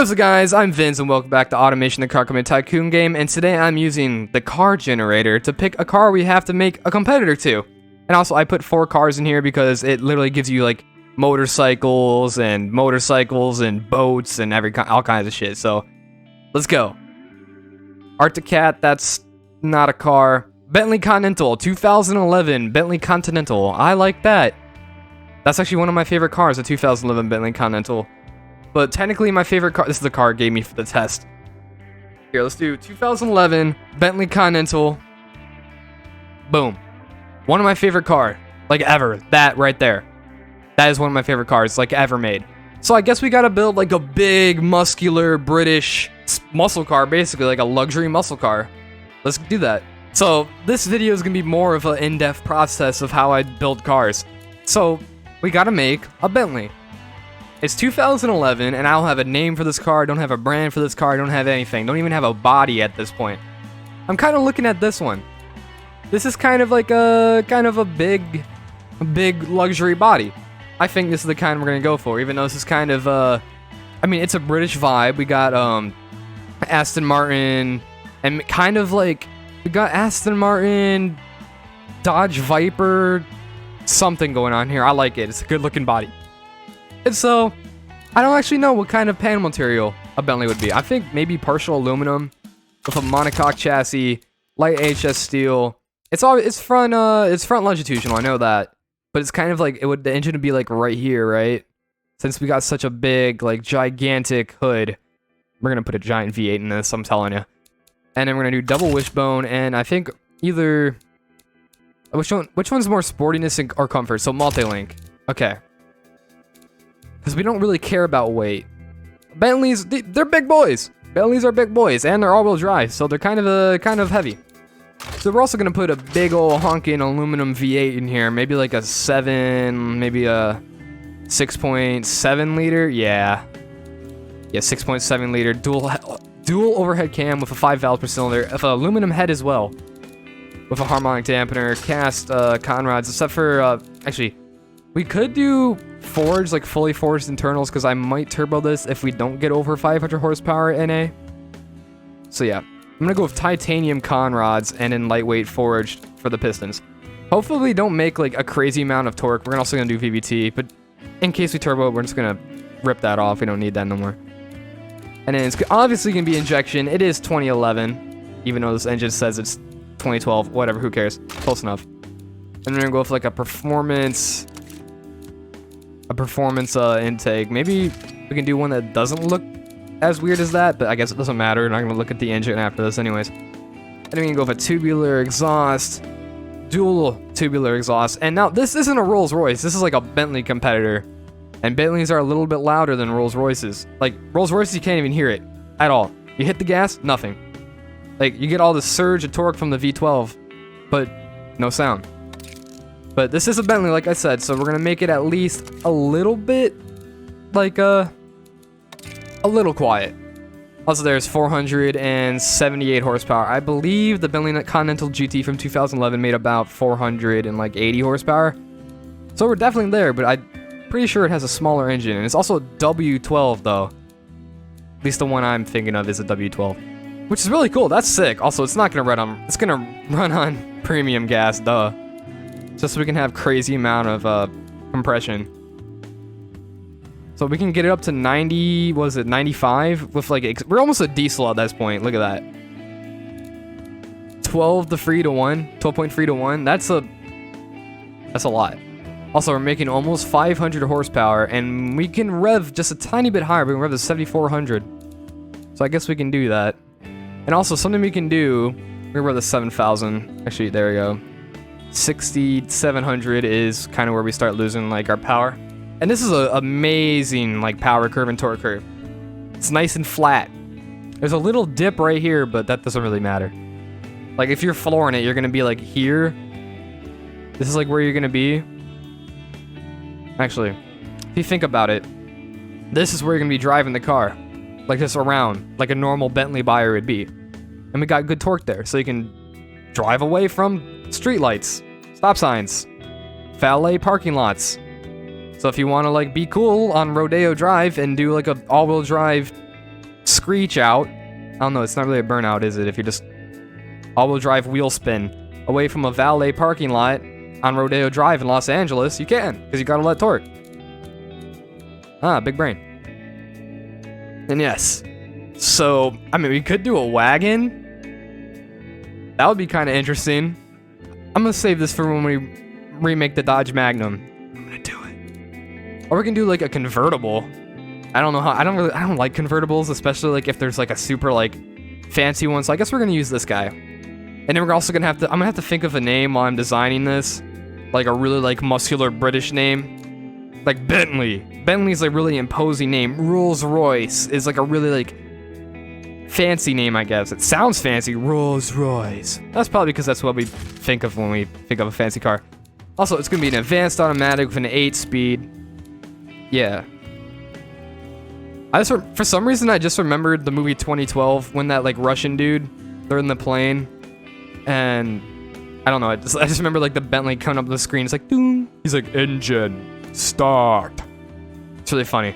What's up guys, I'm Vince and welcome back to Automation the Car Company Tycoon game, and today I'm using the car generator to pick a car we have to make a competitor to. And also I put 4 cars in here because it literally gives you like motorcycles and boats and all kinds of shit. So let's go. Arctic Cat, that's not a car. Bentley Continental, 2011 Bentley Continental. I like that. That's actually one of my favorite cars, the 2011 Bentley Continental. But technically my favorite car, this is the car it gave me for the test. Here, let's do 2011 Bentley Continental. Boom. One of my favorite car, like ever. That right there. That is one of my favorite cars, like ever made. So I guess we gotta build like a big, muscular, British muscle car, basically like a luxury muscle car. Let's do that. So this video is gonna be more of an in-depth process of how I build cars. So we gotta make a Bentley. It's 2011, and I don't have a name for this car, don't have a brand for this car, don't have anything, don't even have a body at this point. I'm kind of looking at this one. This is kind of like a big luxury body. I think this is the kind we're gonna go for, even though this is kind of I mean, it's a British vibe. We got Aston Martin, and kind of like we got Aston Martin, Dodge Viper, something going on here. I like it. It's a good looking body. And so, I don't actually know what kind of panel material a Bentley would be. I think maybe partial aluminum with a monocoque chassis, light HS steel. It's front longitudinal, I know that. But it's kind of like the engine would be like right here, right? Since we got such a big, like gigantic hood. We're gonna put a giant V8 in this, I'm telling you. And then we're gonna do double wishbone, and I think either which one's more sportiness or comfort? So multi-link. Okay. Because we don't really care about weight. Bentleys, they're big boys. Bentleys are big boys, and they're all-wheel drive, so they're kind of heavy. So we're also gonna put a big old honking aluminum V8 in here, maybe like a 6.7 liter. Yeah, 6.7 liter dual overhead cam with a 5 valves per cylinder, with an aluminum head as well, with a harmonic dampener, cast conrods, except for actually. We could do forged, like fully forged internals, because I might turbo this if we don't get over 500 horsepower NA. So yeah, I'm gonna go with titanium conrods and then lightweight forged for the pistons. Hopefully we don't make like a crazy amount of torque. We're also gonna do VVT, but in case we turbo, we're just gonna rip that off. We don't need that no more. And then it's obviously gonna be injection. It is 2011, even though this engine says it's 2012. Whatever, who cares? Close enough. And we're gonna go with like a performance intake. Maybe we can do one that doesn't look as weird as that, but I guess it doesn't matter. We're not gonna look at the engine after this anyways. And then we can go with a tubular exhaust, dual tubular exhaust. And now this isn't a Rolls Royce. This is like a Bentley competitor, and Bentleys are a little bit louder than Rolls Royces. Like Rolls Royces, you can't even hear it at all. You hit the gas, nothing. Like you get all the surge of torque from the V12, but no sound. But this is a Bentley, like I said, so we're gonna make it at least a little bit, like, a little quiet. Also, there's 478 horsepower. I believe the Bentley Continental GT from 2011 made about 480 horsepower. So we're definitely there, but I'm pretty sure it has a smaller engine. And it's also a W12, though. At least the one I'm thinking of is a W12. Which is really cool, that's sick. Also, it's not gonna run on, it's gonna run on premium gas, duh. Just so we can have crazy amount of compression. So we can get it up to 90, was it 95? With like, we're almost a diesel at this point, look at that. 12.3 to 1, that's a lot. Also, we're making almost 500 horsepower, and we can rev just a tiny bit higher, we can rev to 7,400. So I guess we can do that. And also, something we can do, we're rev to 7,000, actually, there we go. 6,700 is kind of where we start losing like our power. And this is an amazing like power curve and torque curve. It's nice and flat. There's a little dip right here, but that doesn't really matter. Like if you're flooring it, you're gonna be like here. This is like where you're gonna be. Actually, if you think about it, this is where you're gonna be driving the car. Like this around, like a normal Bentley buyer would be. And we got good torque there, so you can drive away from street lights, stop signs, valet parking lots. So if you want to like be cool on Rodeo Drive and do like a all-wheel drive screech out. I don't know, it's not really a burnout, is it? If you're just all-wheel drive wheel spin away from a valet parking lot on Rodeo Drive in Los Angeles, you can, because you got a lot of torque. Ah, big brain. And yes, so, I mean, we could do a wagon. That would be kind of interesting. I'm going to save this for when we remake the Dodge Magnum. I'm going to do it. Or we can do, like, a convertible. I don't know how, I don't like convertibles, especially, like, if there's, like, a super, like, fancy one. So I guess we're going to use this guy. And then we're also going to have to, I'm going to have to think of a name while I'm designing this. Like, a really, like, muscular British name. Like, Bentley. Bentley's a really imposing name. Rolls-Royce is, like, a really, like, fancy name, I guess. It sounds fancy. Rolls-Royce. That's probably because that's what we think of when we think of a fancy car. Also, it's going to be an advanced automatic with an 8-speed. Yeah. For some reason, I just remembered the movie 2012 when that, like, Russian dude, they're in the plane. And I don't know, I just remember, like, the Bentley coming up on the screen. It's like, doom. He's like, engine, start. It's really funny.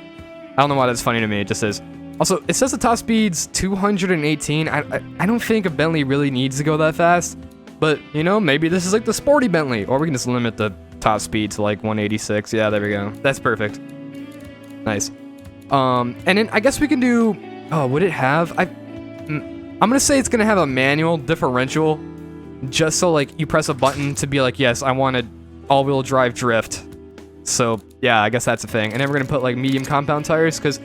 I don't know why that's funny to me. It just is. Also, it says the top speed's 218. I don't think a Bentley really needs to go that fast. But, you know, maybe this is like the sporty Bentley. Or we can just limit the top speed to like 186. Yeah, there we go. That's perfect. Nice. And then I guess we can do... Oh, would it have... I'm going to say it's going to have a manual differential. Just so, like, you press a button to be like, yes, I want an all-wheel drive drift. So, yeah, I guess that's a thing. And then we're going to put, like, medium compound tires, because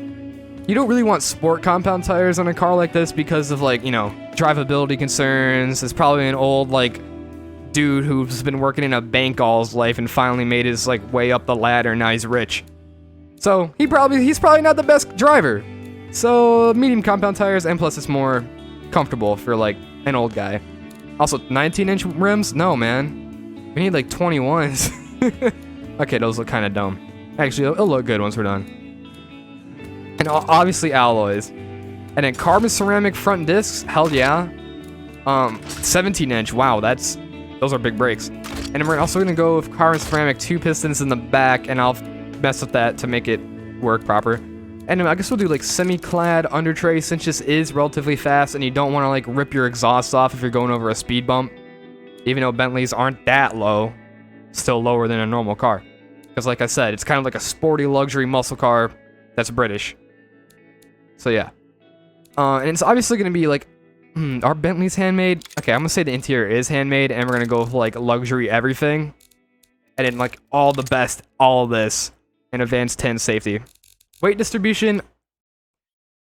you don't really want sport compound tires on a car like this because of, like, you know, drivability concerns. It's probably an old, like, dude who's been working in a bank all his life and finally made his, like, way up the ladder, and now he's rich. So, he's probably not the best driver. So, medium compound tires, and plus it's more comfortable for, like, an old guy. Also, 19-inch rims? No, man. We need, like, 21s. Okay, those look kind of dumb. Actually, it'll look good once we're done. And obviously alloys. And then carbon ceramic front discs? Hell yeah. 17-inch. Wow, those are big brakes. And then we're also going to go with carbon ceramic 2 pistons in the back, and I'll mess with that to make it work proper. And I guess we'll do, like, semi-clad under tray, since this is relatively fast and you don't want to, like, rip your exhaust off if you're going over a speed bump. Even though Bentleys aren't that low, still lower than a normal car. Because, like I said, it's kind of like a sporty luxury muscle car that's British. So, yeah. And it's obviously going to be, like, are Bentleys handmade? Okay, I'm going to say the interior is handmade, and we're going to go with, like, luxury everything. And then, like, all the best, all of this, and advanced 10 safety. Weight distribution,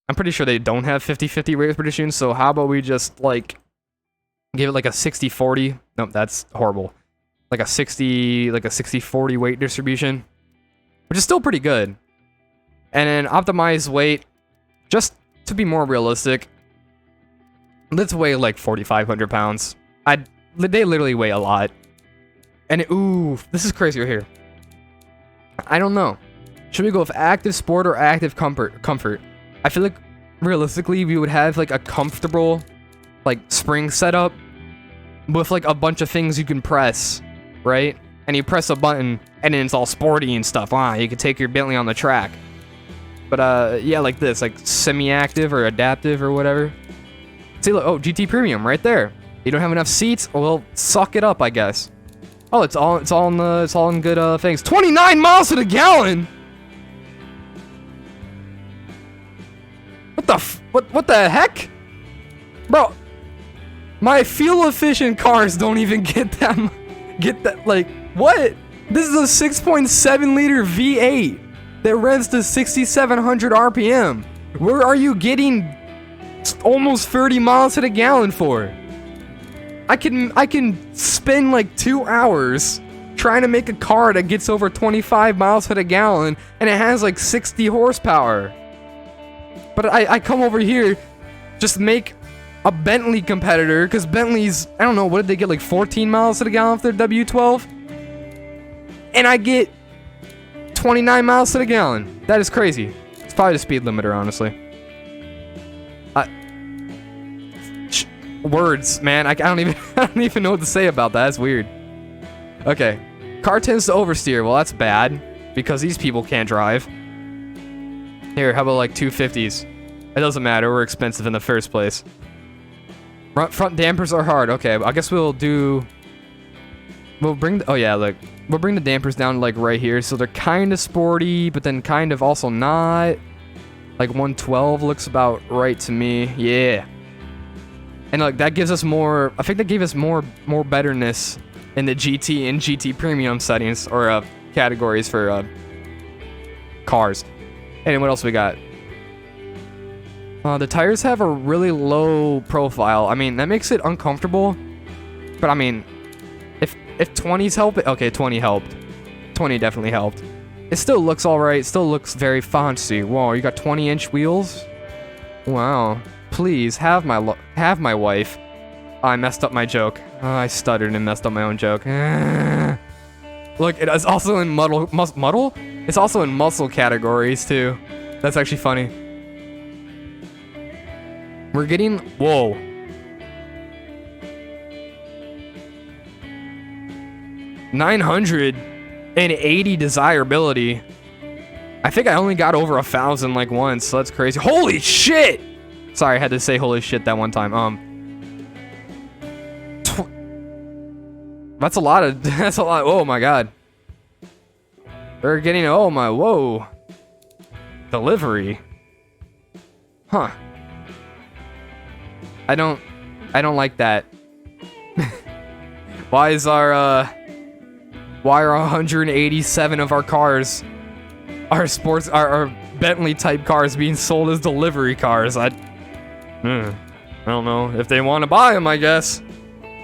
I'm pretty sure they don't have 50-50 weight distribution, so how about we just, like, give it, like, a 60-40? Nope, that's horrible. Like a 60-40 weight distribution, which is still pretty good. And then optimize weight, just to be more realistic, let's weigh, like, 4,500 pounds. They literally weigh a lot. And, ooh, this is crazy right here. I don't know. Should we go with active sport or active comfort? I feel like, realistically, we would have, like, a comfortable, like, spring setup with, like, a bunch of things you can press, right? And you press a button, and then it's all sporty and stuff. You can take your Bentley on the track. But, yeah, like this, like, semi-active or adaptive or whatever. See, look, oh, GT Premium, right there. You don't have enough seats? Well, suck it up, I guess. Oh, it's all in good, things. 29 miles to the gallon! What the heck? Bro, my fuel efficient cars don't even get that, like, what? This is a 6.7 liter V8 that revs to 6,700 RPM. Where are you getting almost 30 miles to the gallon for? I can spend like 2 hours trying to make a car that gets over 25 miles to the gallon and it has like 60 horsepower. But I come over here, just make a Bentley competitor, because Bentley's, I don't know, what did they get, like 14 miles to the gallon off their W12? And I get 29 miles to the gallon. That is crazy. It's probably the speed limiter, honestly. Words, man. I don't even know what to say about that. That's weird. Okay. Car tends to oversteer. Well, that's bad, because these people can't drive. Here, how about like 250s? It doesn't matter. We're expensive in the first place. Front dampers are hard. Okay, I guess we'll do... We'll bring... Oh, yeah, look. We'll bring the dampers down, like, right here. So they're kind of sporty, but then kind of also not. Like, 112 looks about right to me. Yeah. And, like, that gives us more... I think that gave us more betterness in the GT and GT Premium settings, or categories for cars. And what else we got? The tires have a really low profile. I mean, that makes it uncomfortable. But, I mean, if 20s help it... Okay, 20 helped. 20 definitely helped. It still looks alright. Still looks very fancy. Whoa, you got 20-inch wheels? Wow. Please, have my wife. Oh, I messed up my joke. Oh, I stuttered and messed up my own joke. Look, it is also in muddle? It's also in muscle categories, too. That's actually funny. We're getting... Whoa. $980 desirability. I think I only got over 1,000 like once, so that's crazy. Holy shit! Sorry, I had to say holy shit that one time. That's a lot of... That's a lot... Oh my god. We're getting... Oh my... Whoa. Delivery. Huh. I don't like that. Why are 187 of our cars, our Bentley type cars, being sold as delivery cars? I don't know if they want to buy them, I guess.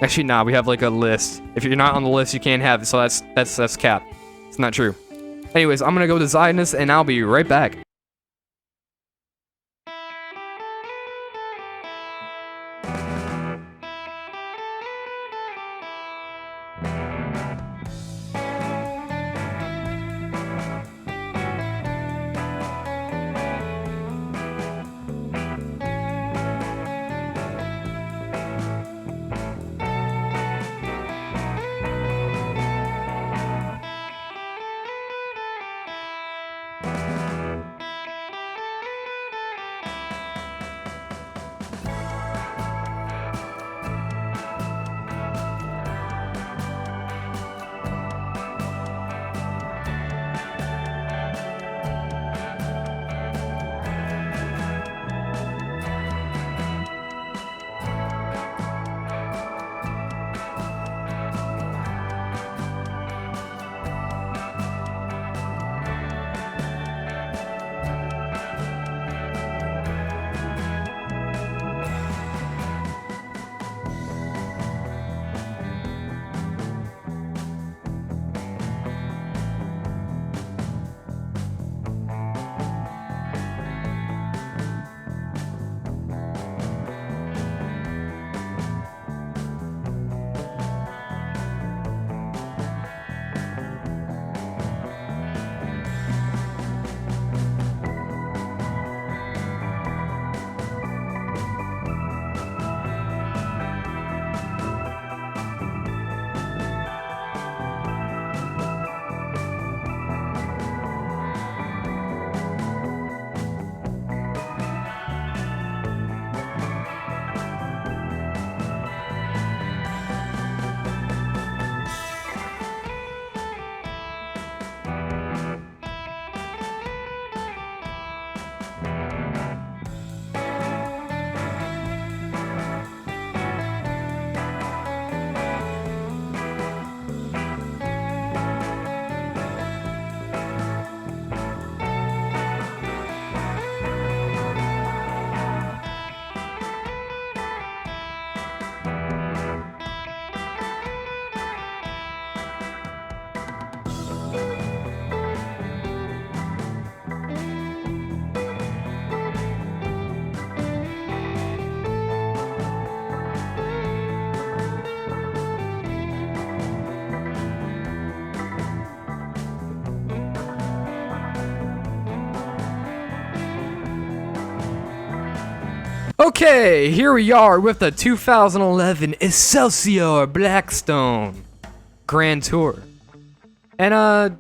Actually, nah, we have like a list. If you're not on the list, you can't have it. So that's cap. It's not true. Anyways, I'm gonna go design this, and I'll be right back. Okay, here we are with the 2011 Excelsior Blackstone Grand Tour. And, I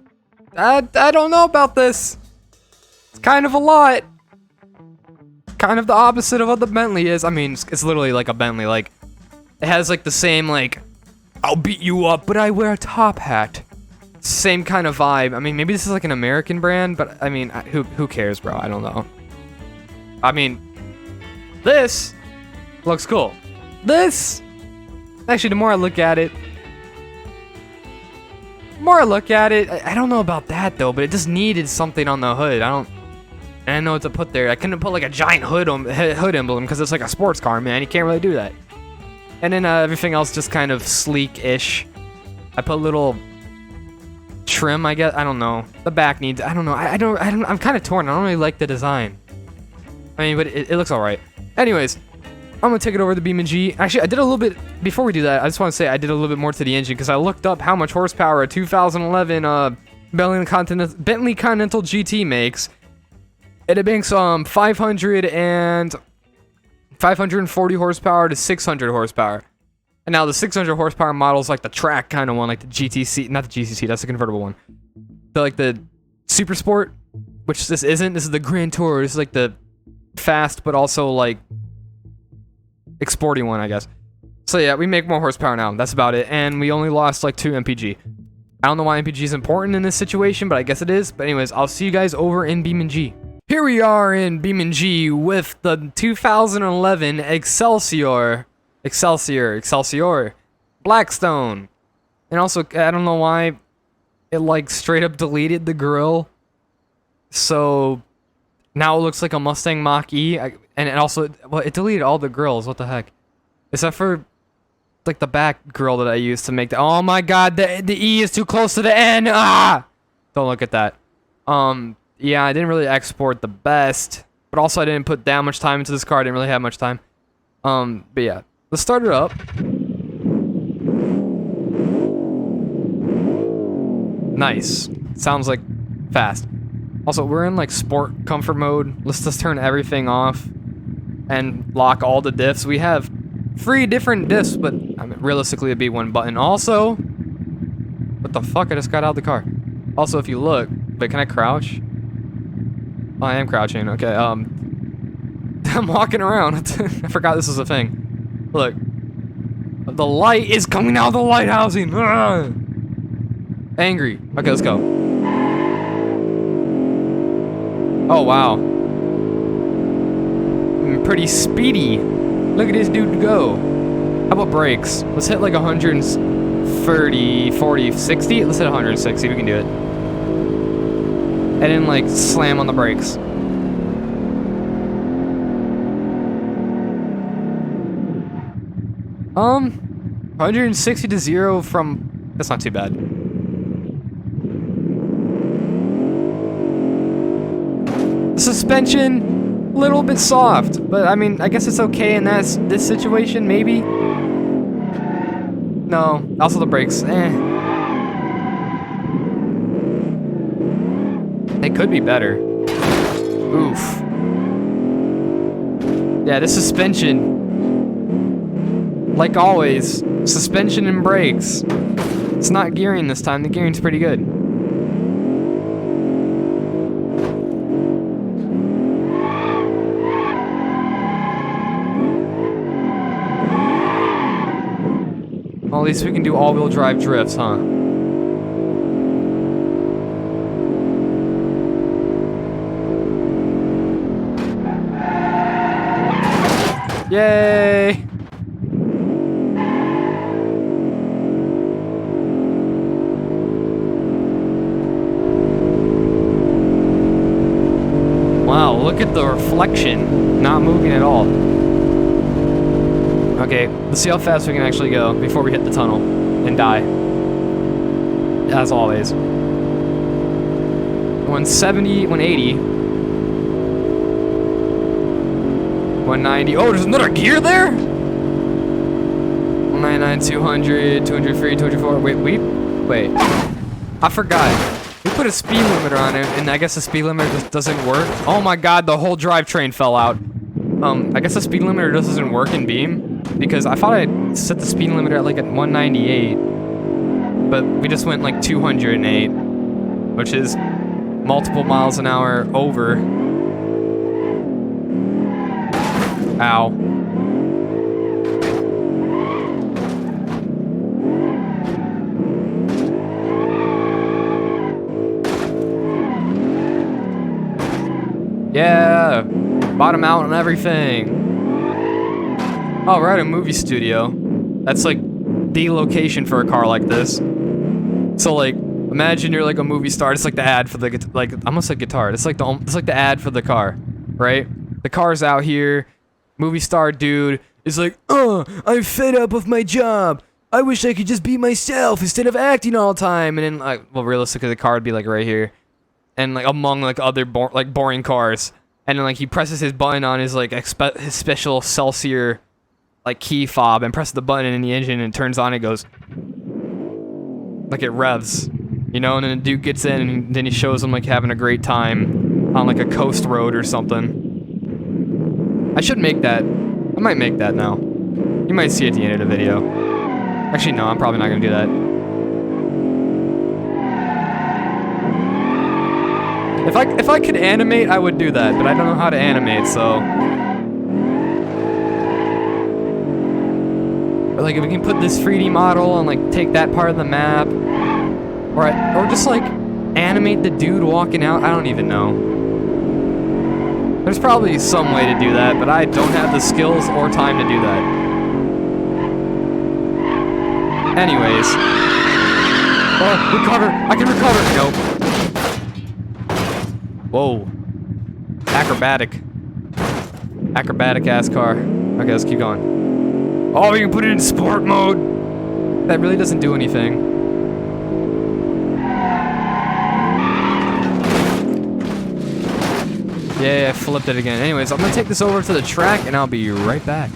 don't know about this. It's kind of a lot. kind of the opposite of what the Bentley is. I mean, it's literally like a Bentley. Like, it has like the same like, I'll beat you up, but I wear a top hat. Same kind of vibe. I mean, maybe this is like an American brand, but I mean, who cares, bro? I don't know. I mean, this looks cool. This, actually, the more I look at it, I don't know about that though, but it just needed something on the hood. I didn't know what to put there. I couldn't put like a giant hood emblem because it's like a sports car, man. You can't really do that. And then everything else just kind of sleek-ish. I put a little trim, I guess. I don't know. The back needs. I don't know. I'm kind of torn. I don't really like the design. I mean, but it looks all right. Anyways, I'm gonna take it over to BeamNG. Actually, I did a little bit before we do that. I just want to say I did a little bit more to the engine because I looked up how much horsepower a 2011 Bentley Continental GT makes, and it makes 540 horsepower to 600 horsepower. And now the 600 horsepower model is like the track kind of one, like the GTC, not the GTC, that's the convertible one. The Super Sport, which this isn't. This is the Grand Tour. This is like the fast, but also like exporty one, I guess. So yeah, we make more horsepower now. That's about it. And we only lost like 2 MPG. I don't know why MPG is important in this situation, but I guess it is. But anyways, I'll see you guys over in BeamNG. Here we are in BeamNG with the 2011 Excelsior, Blackstone. And also, I don't know why it like straight up deleted the grill. So now it looks like a Mustang Mach-E. And it also, well, it deleted all the grills. What the heck? Except for like the back grill that I used to make the, oh my god, the E is too close to the N. Ah! Don't look at that. Yeah, I didn't really export the best, but also I didn't put that much time into this car. I didn't really have much time. But yeah, let's start it up. Nice. Sounds like fast. Also, we're in like sport comfort mode. Let's just turn everything off and lock all the diffs. We have 3 different diffs, but I mean, realistically it'd be 1 button. Also, what the fuck? I just got out of the car. Also, if you look, wait, can I crouch? Oh, I am crouching. Okay, I'm walking around. I forgot this was a thing. Look. The light is coming out of the light housing. Ugh. Angry. Okay, let's go. Oh, wow. Pretty speedy. Look at this dude go. How about brakes? Let's hit like 130, 40, 60. Let's hit 160. We can do it. And then like slam on the brakes. Um, 160 to 0 from, that's not too bad. The suspension, a little bit soft, but I mean, I guess it's okay in this situation, maybe. No, also the brakes, They could be better. Oof. Yeah, this suspension, like always, suspension and brakes. It's not gearing this time. The gearing's pretty good. Well, at least we can do all-wheel drive drifts, huh? Yay! Wow, look at the reflection. Not moving at all. Okay, let's see how fast we can actually go before we hit the tunnel and die. As always. 170, 180. 190. Oh, there's another gear there? 199, 200, 203, 204. Wait. I forgot. We put a speed limiter on it, and I guess the speed limiter just doesn't work. Oh my god, the whole drivetrain fell out. I guess the speed limiter just doesn't work in Beam, because I thought I set the speed limiter at like at 198, but we just went like 208, which is multiple miles an hour over. Ow. Yeah, bottom out and everything. Oh, we're at a movie studio. That's like the location for a car like this. So like, imagine you're like a movie star. It's like the ad for the like almost like guitar. It's like the ad for the car, right? The car's out here. Movie star dude is like, I'm fed up with my job. I wish I could just be myself instead of acting all the time. And then like, well, realistically, the car would be like right here. And like among like other boring cars, and then like he presses his button on his like his special Celsius like key fob and presses the button in the engine and it turns on. It goes like it revs, you know. And then the dude gets in and then he shows him like having a great time on like a coast road or something. I should make that. I might make that now. You might see it at the end of the video. Actually, no, I'm probably not gonna do that. If I could animate, I would do that, but I don't know how to animate, so. Or like if we can put this 3D model and like take that part of the map, or just like animate the dude walking out. I don't even know. There's probably some way to do that, but I don't have the skills or time to do that. Anyways. Oh, recover! I can recover! Nope. Whoa. Acrobatic ass car. Okay, let's keep going. Oh, you can put it in sport mode. That really doesn't do anything. Yeah, I flipped it again. Anyways, I'm gonna take this over to the track and I'll be right back.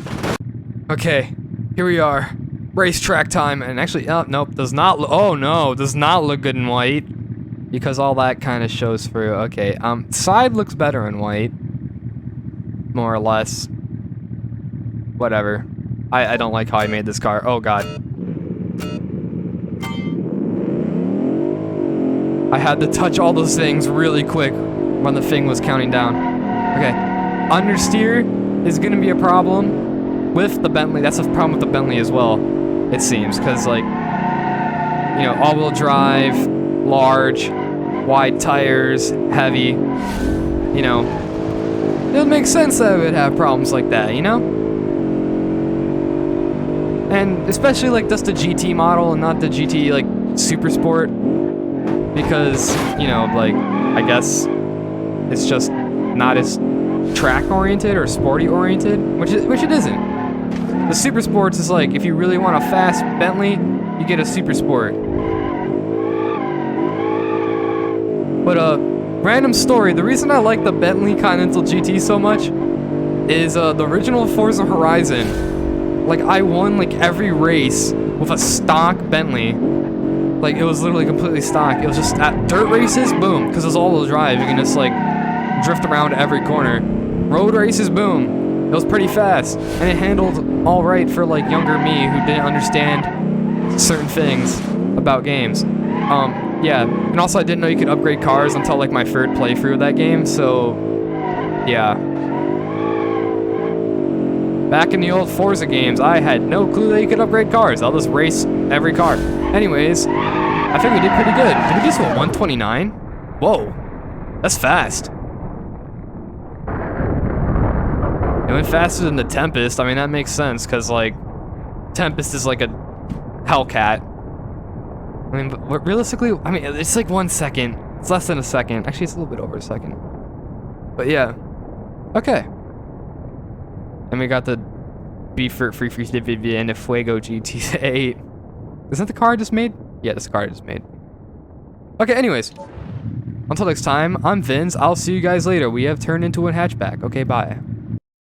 Okay, here we are. Racetrack time. And actually, nope, does not look, oh no, does not look good in white. Because all that kind of shows through. Okay, side looks better in white. More or less. Whatever. I don't like how I made this car. Oh god. I had to touch all those things really quick when the thing was counting down. Okay. Understeer is gonna be a problem with the Bentley. That's a problem with the Bentley as well, it seems. Because, like, you know, all-wheel drive, large, wide tires, heavy, you know, it would make sense that it would have problems like that, you know? And especially like just the GT model and not the GT like Super Sport, because, you know, like, I guess it's just not as track oriented or sporty oriented, which it isn't. The Super Sports is like, if you really want a fast Bentley, you get a Super Sport. But, random story, the reason I like the Bentley Continental GT so much is, the original Forza Horizon, like, I won, like, every race with a stock Bentley. Like, it was literally completely stock. It was just, at dirt races, boom, because it was all-wheel drive, you can just, like, drift around every corner. Road races, boom, it was pretty fast, and it handled alright for, like, younger me who didn't understand certain things about games. Yeah, and also I didn't know you could upgrade cars until like my third playthrough of that game, so yeah. Back in the old Forza games, I had no clue that you could upgrade cars. I'll just race every car. Anyways, I think we did pretty good. Did we just hit 129? Whoa, that's fast. It went faster than the Tempest. I mean, that makes sense, because like, Tempest is like a Hellcat. I mean, but realistically, I mean, it's like 1 second. It's less than a second. Actually, it's a little bit over a second. But yeah. Okay. And we got the and the Fuego GT8. Is that the car I just made? Yeah, that's the car I just made. Okay, anyways. Until next time, I'm VENZ. I'll see you guys later. We have turned into a hatchback. Okay, bye.